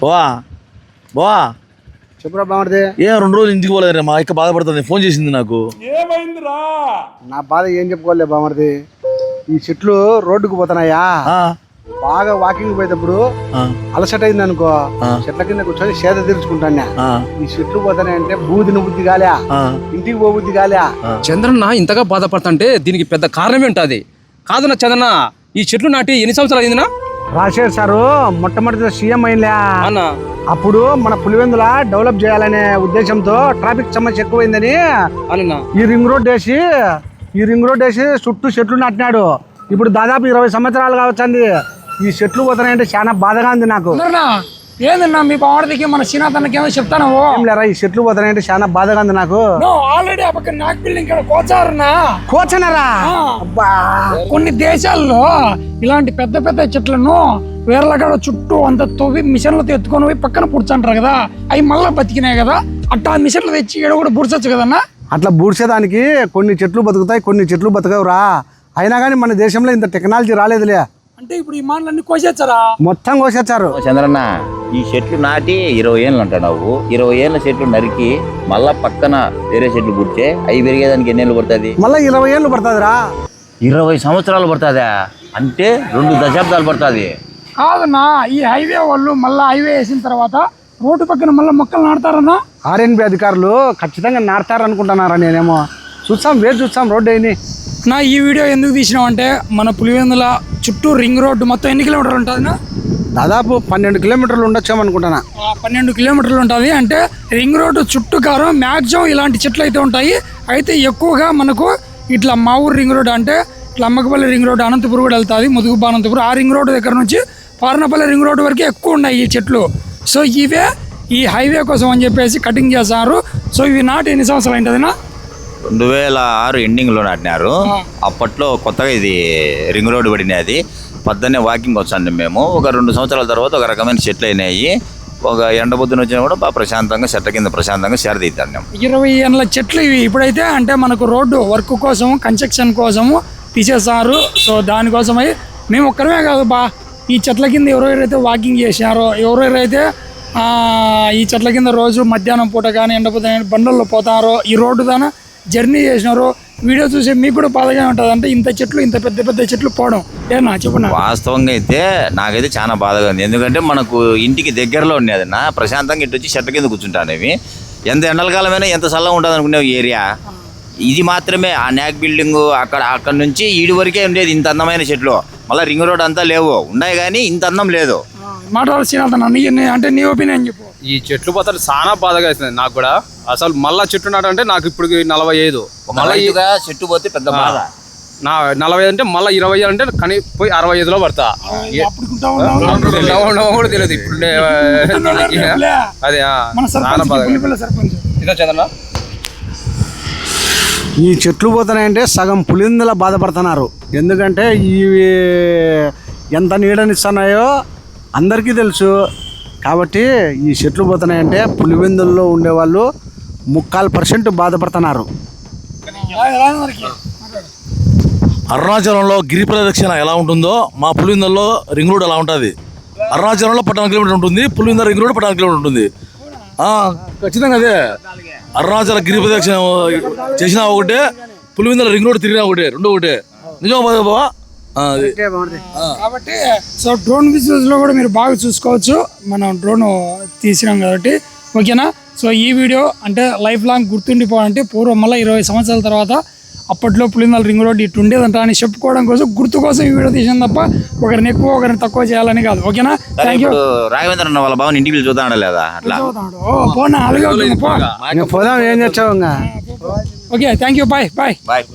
బా బా చెప్పురా బామర్ది. ఏం 2 రోజులు ఇంటికి పోలేదు, మా అక్క బాధపడుతుంది, ఫోన్ చేసింది నాకు. నా బాధ ఏం చెప్పుకోలే బామర్ది. ఈ చెట్లు రోడ్డుకు పోతున్నాయా, బాగా వాకింగ్ పోయేటప్పుడు అలసట అయింది అనుకో, చెట్ల కింద కూర్చొని సేద తీర్చుకుంటాను. ఈ చెట్లు పోతానంటే బూదిన బుద్ధి కాలే, ఇంటికి పో బుద్ధి కాలే. చంద్రన్న ఇంతగా బాధపడుతుంటే దీనికి పెద్ద కారణం ఏంటది కాదన్న చంద్రన్న? ఈ చెట్లు నాటి ఎన్ని సంవత్సరాలు అయిందినా? రాజశేఖర్ సారు మొట్టమొదటి సీఎం అయినా అప్పుడు మన పులివెందుల డెవలప్ చేయాలనే ఉద్దేశంతో ట్రాఫిక్ సమస్య ఎక్కువైందని ఈ రింగ్ రోడ్ వేసి చుట్టూ చెట్లు నాటినాడు. ఇప్పుడు దాదాపు 20 సంవత్సరాలు కావచ్చండి. ఈ చెట్లు పోతున్నాయంటే చాలా బాధగా ఉంది నాకు. ఏందన్నా మీ బావడికి మన శ్రీనాథ్ అన్నకి ఏమో చెప్తాను. ఏం లేరా, ఈ చెట్లు పోతున్నాయంటే చాలా బాధగా ఉంది నాకు. ఆల్రెడీ ఆ పక్కన నాక్ బిల్డింగ్ కోచనరా. కొన్ని దేశాల్లో ఇలాంటి పెద్ద పెద్ద చెట్లను వేర్లగడ చుట్టూ అంత తవ్వి మిషన్లతో ఎత్తుకొని పోయి పక్కన పుడ్చంటారు కదా, అవి మళ్ళీ బతికినాయి కదా. అట్టా మిషన్లు తెచ్చి ఇక్కడ కూడా బుడ్చచ్చు కదన్నా. అట్లా బూడ్చేదానికి కొన్ని చెట్లు బతుకుతాయి, కొన్ని చెట్లు బతకవురా. అయినా కానీ మన దేశంలో ఇంత టెక్నాలజీ రాలేదులే. అంటే ఇప్పుడు ఈ మాటలన్నీ కోసేచ్చారా? మొత్తం కోసేచ్చారు. చంద్రన్న, ఈ చెట్లు నాటి 20 ఏళ్ళు అంటున్నావు. 20 ఏళ్ళ చెట్లు నరికి మళ్ళా పక్కన వేరే చెట్లు పుడితే అవి పెరిగేదానికి ఎన్ని ఏళ్ళు పడుతుంది? మళ్ళీ 20 ఏళ్ళు పడుతుందిరా. 20 సంవత్సరాలు పడుతుందా? అంటే 2 దశాబ్దాలు పడుతుంది. కాదన్నా, ఈ హైవే వాళ్ళు మళ్ళీ హైవే వేసిన తర్వాత రోడ్డు పక్కన మళ్ళీ మొక్కలు నాటుతారన్నా. ఆర్ఎన్బి అధికారులు ఖచ్చితంగా నాటుతారు అనుకుంటున్నారా? నేనేమో చూస్తాం రోడ్డు అయినా. నా ఈ వీడియో ఎందుకు తీసినాం అంటే, మన పులివెందుల చుట్టూ రింగ్ రోడ్డు మొత్తం ఎన్ని కిలోమీటర్లు ఉంటుంది? దాదాపు 12 కిలోమీటర్లు ఉండొచ్చాం అనుకుంటున్నా. 12 కిలోమీటర్లు ఉంటుంది. అంటే రింగ్ రోడ్డు చుట్టూ కారం మ్యాక్సిమం ఇలాంటి చెట్లు అయితే ఉంటాయి. అయితే ఎక్కువగా మనకు ఇట్లా మా ఊరు రింగ్ రోడ్డు అంటే ఇట్లా అమ్మకపల్లి రింగ్ రోడ్డు, అనంతపురం కూడా వెళ్తుంది, ముదుగుబ్బ అనంతపురం. ఆ రింగ్ రోడ్డు దగ్గర నుంచి పార్నపల్లి రింగ్ రోడ్డు వరకు ఎక్కువ ఉన్నాయి ఈ చెట్లు. సో ఇవే ఈ హైవే కోసం అని చెప్పేసి కటింగ్ చేస్తారు. సో ఇవి నాటి ఎన్ని సంవత్సరాలు అయింటుందినా? 2006 ఎండింగ్లో నాటినారు. అప్పట్లో కొత్తగా ఇది రింగ్ రోడ్డు పడినది. పొద్దున్నే వాకింగ్ వచ్చాండి మేము. ఒక 2 సంవత్సరాల తర్వాత ఒక రకమైన చెట్లు అయినాయి. ఒక ఎండబొద్దున వచ్చినా కూడా బాగా ప్రశాంతంగా చెట్ల కింద ప్రశాంతంగా సేరదీద్దాం. 20 ఏళ్ళ చెట్లు ఇవి. ఇప్పుడైతే అంటే మనకు రోడ్డు వర్క్ కోసం, కన్స్ట్రక్షన్ కోసము తీసేస్తారు. సో దానికోసమై మేము ఒక్కరమే కాదు ఈ చెట్ల కింద ఎవరెవరైతే వాకింగ్ చేశారో, ఎవరెవరైతే ఈ చెట్ల కింద రోజు మధ్యాహ్నం పూట కానీ ఎండపోతే బండల్లో పోతారో, ఈ రోడ్డు దాన జర్నీ చేసినారో, వీడియో చూసి మీకు కూడా బాధగా ఉంటుంది. అంటే ఇంత చెట్లు, ఇంత పెద్ద పెద్ద చెట్లు పోవడం ఏనా చెప్పండి. వాస్తవంగా అయితే నాకైతే చాలా బాధగా ఉంది. ఎందుకంటే మనకు ఇంటికి దగ్గరలో ఉండేది నా ప్రశాంతంగా ఇటు వచ్చి చెట్ల కింద కూర్చుంటానేవి. ఎంత ఎండలకాలమైనా ఎంత చల్లగా ఉంటుంది అనుకునే ఏరియా ఇది మాత్రమే. ఆ నాక్ బిల్డింగ్ అక్కడ నుంచి ఈడి వరకే ఉండేది ఇంత అందమైన చెట్లు. మళ్ళీ రింగ్ రోడ్ అంతా లేవు, ఉన్నాయి కానీ ఇంత అందం లేదు. మాట్లాడాల్సిన అంటే నీ ఒపీనియన్ చెప్పు. ఈ చెట్లు పోతారు చాలా బాధగా అవుతుంది నాకు కూడా. అసలు మళ్ళా చెట్టు నాటంటే నాకు ఇప్పుడు 45, మళ్ళీ చెట్టు పోతే పెద్ద బాధ. నా 40 అంటే మళ్ళీ 20 అంటే కానీ పోయి 65లో పడతా. కూడా తెలియదు ఇప్పుడు. అదే చాలా బాధ. ఈ చెట్లు పోతున్నాయంటే సగం పులిందుల బాధపడుతున్నారు. ఎందుకంటే ఇవి ఎంత నీడనిస్తున్నాయో అందరికీ తెలుసు. కాబట్టి ఈ చెట్లు పోతున్నాయంటే పులివెందుల్లో ఉండేవాళ్ళు 3/4% బాధపడుతున్నారు. అరుణాచలంలో గిరి ప్రదక్షిణ ఎలా ఉంటుందో మా పులివెందుల్లో రింగ్ రోడ్ అలా ఉంటుంది. అరుణాచలంలో 14 కిలోమీటర్ ఉంటుంది, పులివెందుల రింగ్ రోడ్ 14 కిలోమీటర్ ఉంటుంది. ఖచ్చితంగా అదే. అరుణాచల గిరి ప్రదక్షిణ చేసినా ఒకటే, పులివెందుల రింగ్ రోడ్ తిరిగినా ఒకటే, రెండు ఒకటే. నిజం బాబా. కాబట్టి సో డ్రోన్ బిజినెస్ లో కూడా మీరు బాగా చూసుకోవచ్చు. మనం డ్రోన్ తీసినాం కాబట్టి ఓకేనా. సో ఈ వీడియో అంటే లైఫ్ లాంగ్ గుర్తుండిపోవాలంటే పూర్వం మళ్ళీ 20 సంవత్సరాల తర్వాత అప్పట్లో పులివెందుల రింగ్ రోడ్ ఇటు ఉండేదంట అని చెప్పుకోవడం కోసం, గుర్తు కోసం ఈ వీడియో తీసాను తప్ప ఒకరిని ఎక్కువ ఒకరిని తక్కువ చేయాలని కాదు. ఓకేనా. Thank you. రాఘవేంద్ర వాళ్ళ బాబు ఇంటికి చూద్దాం లేదా అట్లా పోనా అలాగే పోదాం. ఏం చేస్తావు? Okay thank you. Bye bye bye.